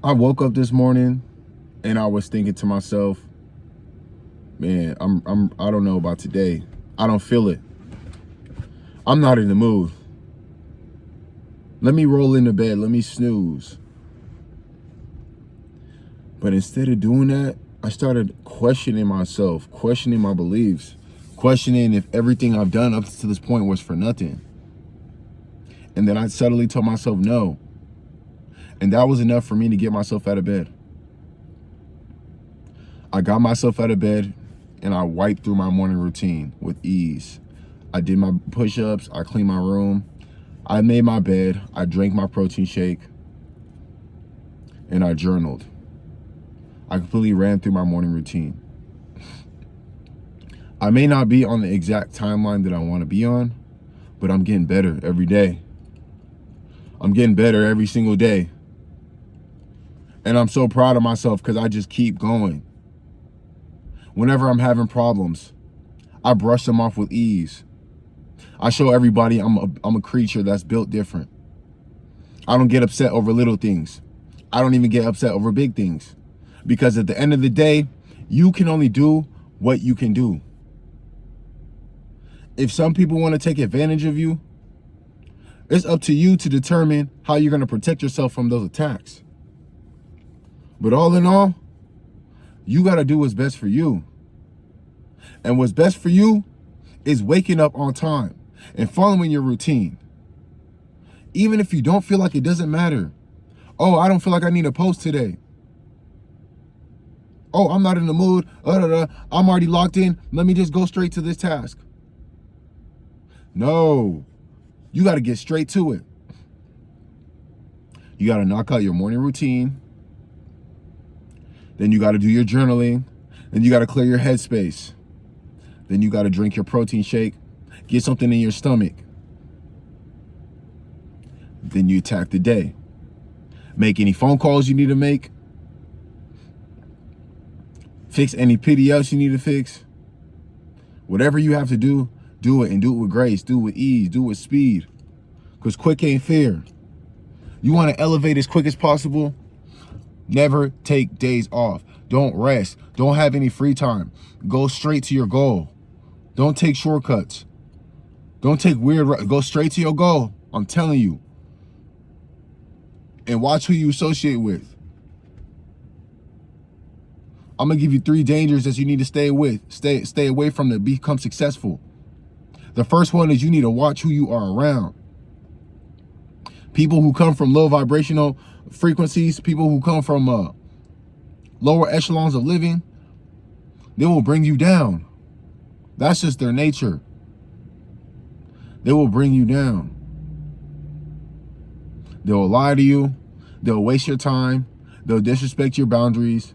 I woke up this morning and I was thinking to myself, man, I don't know about today. I don't feel it. I'm not in the mood. Let me roll into bed. Let me snooze. But instead of doing that, I started questioning myself, questioning my beliefs, questioning if everything I've done up to this point was for nothing. And then I suddenly told myself no. And that was enough for me to get myself out of bed. I got myself out of bed and I wiped through my morning routine with ease. I did my push-ups, I cleaned my room, I made my bed, I drank my protein shake, and I journaled. I completely ran through my morning routine. I may not be on the exact timeline that I want to be on, but I'm getting better every day. I'm getting better every single day. And I'm so proud of myself because I just keep going. Whenever I'm having problems, I brush them off with ease. I show everybody I'm a creature that's built different. I don't get upset over little things. I don't even get upset over big things. Because at the end of the day, you can only do what you can do. If some people want to take advantage of you, it's up to you to determine how you're going to protect yourself from those attacks. But all in all, you got to do what's best for you. And what's best for you is waking up on time and following your routine. Even if you don't feel like it doesn't matter. Oh, I don't feel like I need a post today. Oh, I'm not in the mood. I'm already locked in. Let me just go straight to this task. No, you got to get straight to it. You got to knock out your morning routine. Then you got to do your journaling. Then you got to clear your headspace. Then you got to drink your protein shake. Get something in your stomach. Then you attack the day. Make any phone calls you need to make. Fix any PDFs you need to fix. Whatever you have to do it, and do it with grace, do it with ease, do it with speed. Because quick ain't fair. You want to elevate as quick as possible? Never take days off. Don't rest. Don't have any free time. Go straight to your goal. Don't take shortcuts. Don't take go straight to your goal. I'm telling you. And watch who you associate with. I'm going to give you 3 dangers that you need to stay away from to become successful. The first one is you need to watch who you are around. People who come from low vibrational frequencies, people who come from lower echelons of living, they will bring you down. That's just their nature. They will bring you down. They'll lie to you. They'll waste your time. They'll disrespect your boundaries.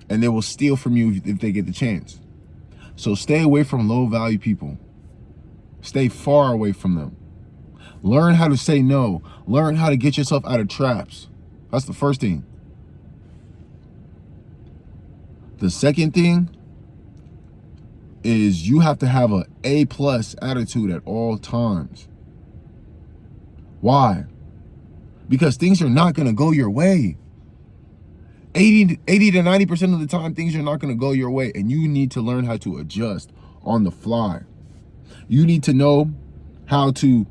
And they will steal from you if they get the chance. So stay away from low value people. Stay far away from them. Learn how to say no. Learn how to get yourself out of traps. That's the first thing. The second thing is you have to have an A+ attitude at all times. Why? Because things are not going to go your way. 80 to 90% of the time, things are not going to go your way. And you need to learn how to adjust on the fly. You need to know how to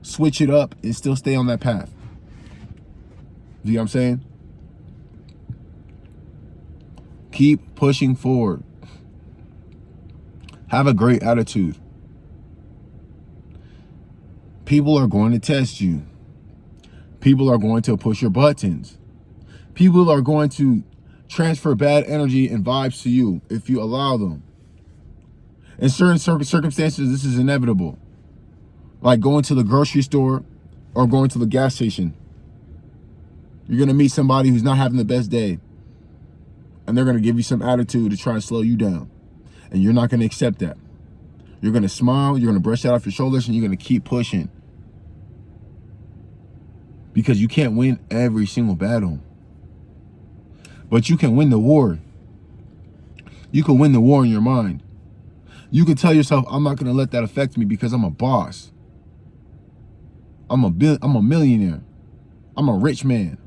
switch it up and still stay on that path. You know what I'm saying? Keep pushing forward. Have a great attitude. People are going to test you. People are going to push your buttons. People are going to transfer bad energy and vibes to you if you allow them. In certain circumstances, this is inevitable. Like going to the grocery store or going to the gas station. You're going to meet somebody who's not having the best day. And they're going to give you some attitude to try and slow you down. And you're not going to accept that. You're going to smile, you're going to brush that off your shoulders, and you're going to keep pushing. Because you can't win every single battle. But you can win the war. You can win the war in your mind. You can tell yourself, I'm not going to let that affect me because I'm a boss. I'm a millionaire. I'm a rich man.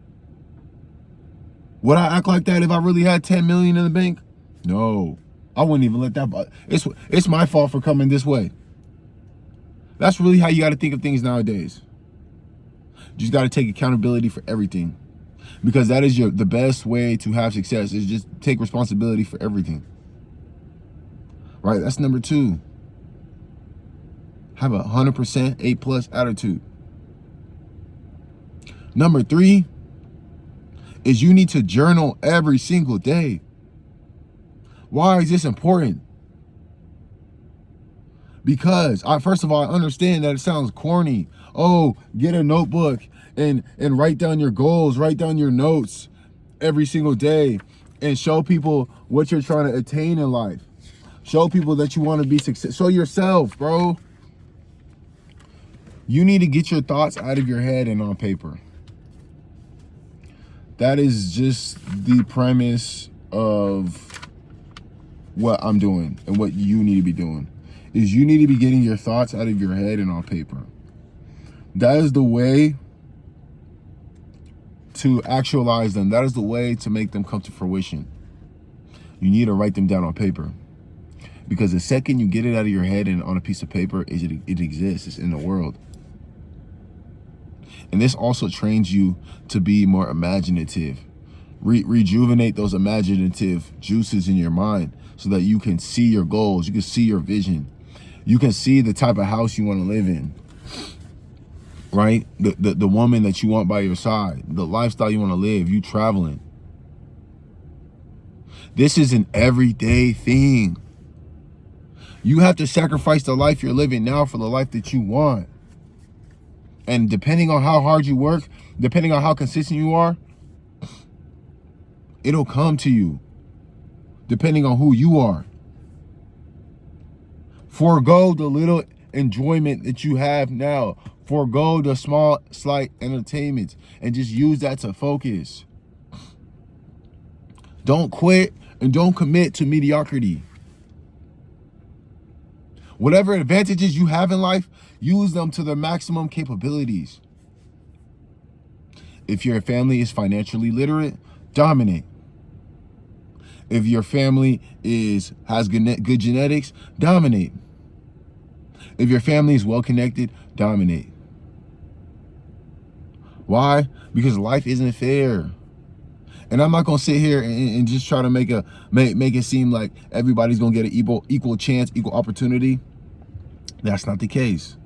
Would I act like that if I really had 10 million in the bank? No, I wouldn't even let that. It's my fault for coming this way. That's really how you got to think of things nowadays. You just got to take accountability for everything, because that is the best way to have success, is just take responsibility for everything. Right? That's number 2. Have a 100% A+ attitude. Number 3 is you need to journal every single day. Why is this important? Because first of all, I understand that it sounds corny. Oh, get a notebook and write down your goals, write down your notes every single day, and show people what you're trying to attain in life. Show people that you want to be successful. Show yourself, bro. You need to get your thoughts out of your head and on paper. That is just the premise of what I'm doing and what you need to be doing. Is you need to be getting your thoughts out of your head and on paper. That is the way to actualize them. That is the way to make them come to fruition. You need to write them down on paper. Because the second you get it out of your head and on a piece of paper, it exists. It's in the world. And this also trains you to be more imaginative. Rejuvenate those imaginative juices in your mind so that you can see your goals. You can see your vision. You can see the type of house you want to live in. Right? The woman that you want by your side. The lifestyle you want to live. You traveling. This is an everyday thing. You have to sacrifice the life you're living now for the life that you want. And depending on how hard you work, depending on how consistent you are, it'll come to you. Depending on who you are. Forego the little enjoyment that you have now. Forego the small, slight entertainment and just use that to focus. Don't quit and don't commit to mediocrity. Whatever advantages you have in life, use them to their maximum capabilities. If your family is financially literate, dominate. If your family has good genetics, dominate. If your family is well connected, dominate. Why? Because life isn't fair. And I'm not gonna sit here and just try to make it seem like everybody's gonna get an equal chance, equal opportunity. That's not the case.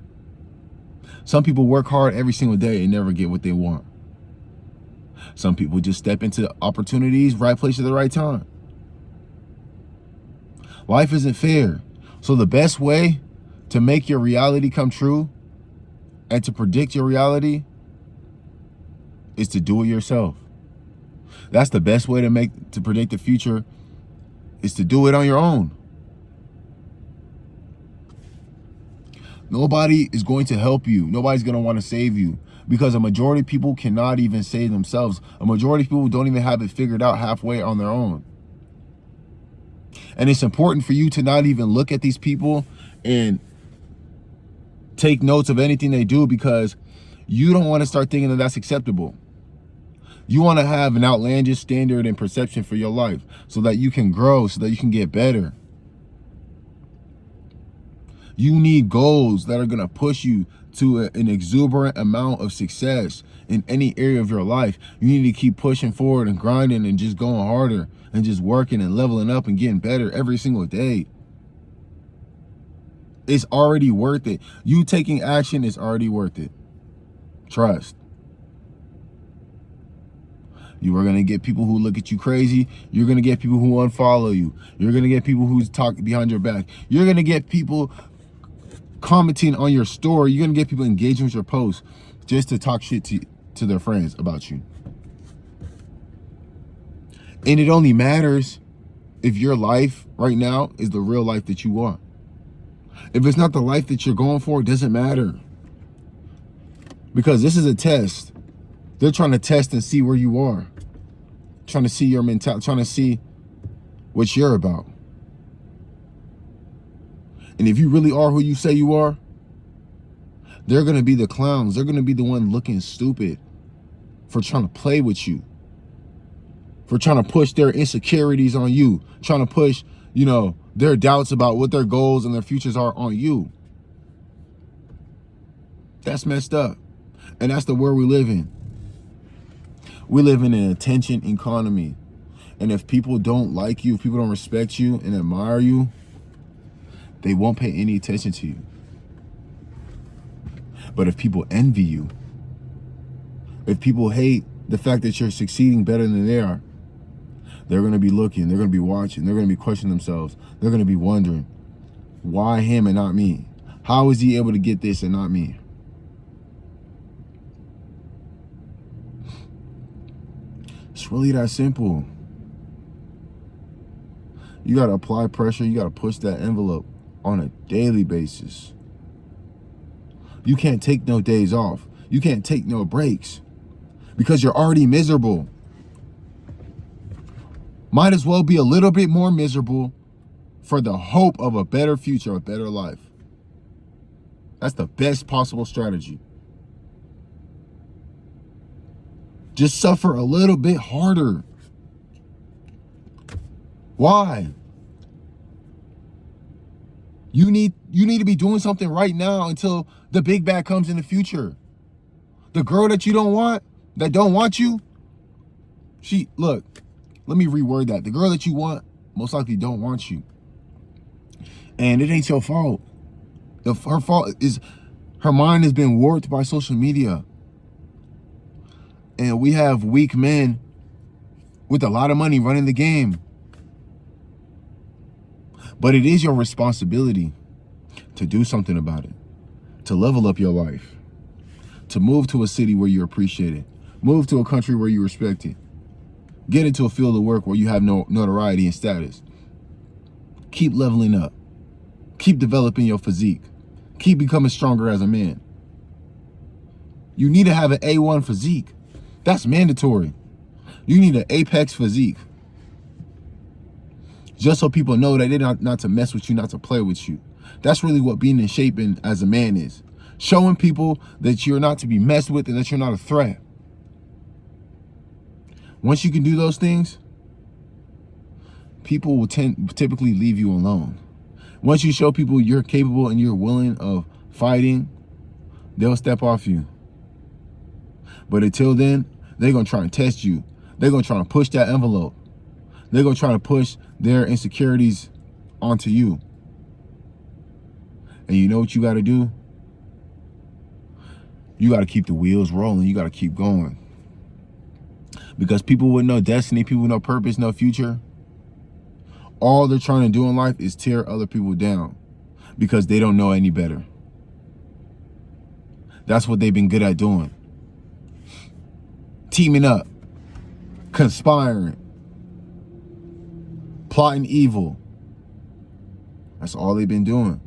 Some people work hard every single day and never get what they want. Some people just step into opportunities, right place at the right time. Life isn't fair. So the best way to make your reality come true and to predict your reality is to do it yourself. That's the best way to predict the future, is to do it on your own. Nobody is going to help you. Nobody's going to want to save you, because a majority of people cannot even save themselves. A majority of people don't even have it figured out halfway on their own. And it's important for you to not even look at these people and take notes of anything they do, because you don't want to start thinking that that's acceptable. You want to have an outlandish standard and perception for your life so that you can grow, so that you can get better. You need goals that are going to push you to an exuberant amount of success in any area of your life. You need to keep pushing forward and grinding and just going harder and just working and leveling up and getting better every single day. It's already worth it. You taking action is already worth it. Trust. You are going to get people who look at you crazy. You're going to get people who unfollow you. You're going to get people who talk behind your back. You're going to get people commenting on your story. You're going to get people engaging with your posts just to talk shit to their friends about you. And it only matters if your life right now is the real life that you want. If it's not the life that you're going for, it doesn't matter. Because this is a test. They're trying to test and see where you are. Trying to see your mentality, trying to see what you're about. And if you really are who you say you are, they're going to be the clowns. They're going to be the one looking stupid for trying to play with you. for trying to push their insecurities on you, trying to push, their doubts about what their goals and their futures are on you. That's messed up. And that's the world we live in. We live in an attention economy. And if people don't like you, if people don't respect you and admire you, they won't pay any attention to you. But if people envy you, if people hate the fact that you're succeeding better than they are, they're going to be looking, they're going to be watching, they're going to be questioning themselves. They're going to be wondering, why him and not me? How is he able to get this and not me? It's really that simple. You got to apply pressure. You got to push that envelope on a daily basis. You can't take no days off. You can't take no breaks because you're already miserable. Might as well be a little bit more miserable for the hope of a better future, a better life. That's the best possible strategy. Just suffer a little bit harder. Why? You need to be doing something right now until the big bad comes in the future. The girl that you don't want, that don't want you, look, let me reword that. The girl that you want most likely don't want you. And it ain't your fault. Her fault is her mind has been warped by social media. And we have weak men with a lot of money running the game. But it is your responsibility to do something about it, to level up your life, to move to a city where you're appreciated, move to a country where you're respected, get into a field of work where you have no notoriety and status. Keep leveling up. Keep developing your physique. Keep becoming stronger as a man. You need to have an A1 physique. That's mandatory. You need an apex physique. Just so people know that they're not to mess with you, not to play with you. That's really what being in shape as a man is. Showing people that you're not to be messed with and that you're not a threat. Once you can do those things, people will typically leave you alone. Once you show people you're capable and you're willing of fighting, they'll step off you. But until then, they're going to try and test you. They're going to try and push that envelope. They're going to try to push their insecurities onto you. And you know what you got to do? You got to keep the wheels rolling. You got to keep going. Because people with no destiny, people with no purpose, no future, all they're trying to do in life is tear other people down because they don't know any better. That's what they've been good at doing. Teaming up, conspiring, plotting evil. That's all they've been doing.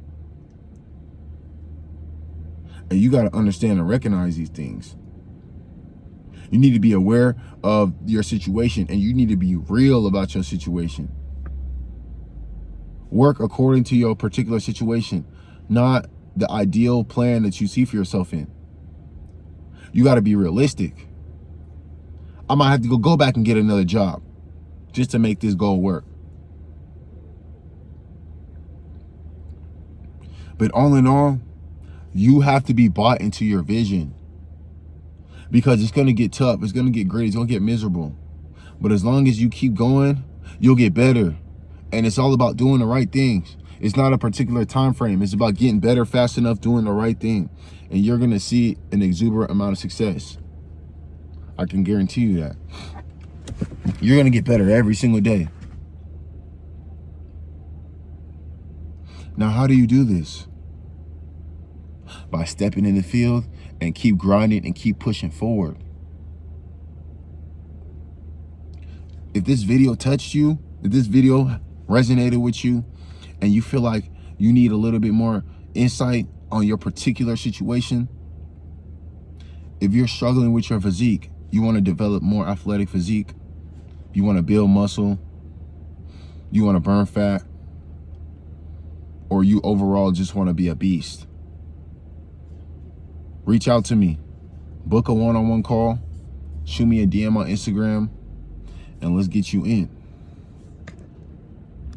And you got to understand and recognize these things. You need to be aware of your situation and you need to be real about your situation. Work according to your particular situation, not the ideal plan that you see for yourself in. You got to be realistic. I might have to go back and get another job just to make this goal work. But all in all, you have to be bought into your vision because it's going to get tough. It's going to get gritty. It's going to get miserable. But as long as you keep going, you'll get better. And it's all about doing the right things. It's not a particular time frame. It's about getting better fast enough, doing the right thing. And you're going to see an exuberant amount of success. I can guarantee you that. You're going to get better every single day. Now, how do you do this? By stepping in the field and keep grinding and keep pushing forward. If this video touched you, if this video resonated with you, and you feel like you need a little bit more insight on your particular situation, if you're struggling with your physique, you want to develop more athletic physique, you want to build muscle, you want to burn fat, or you overall just want to be a beast, reach out to me. Book a one-on-one call. Shoot me a DM on Instagram. and let's get you in.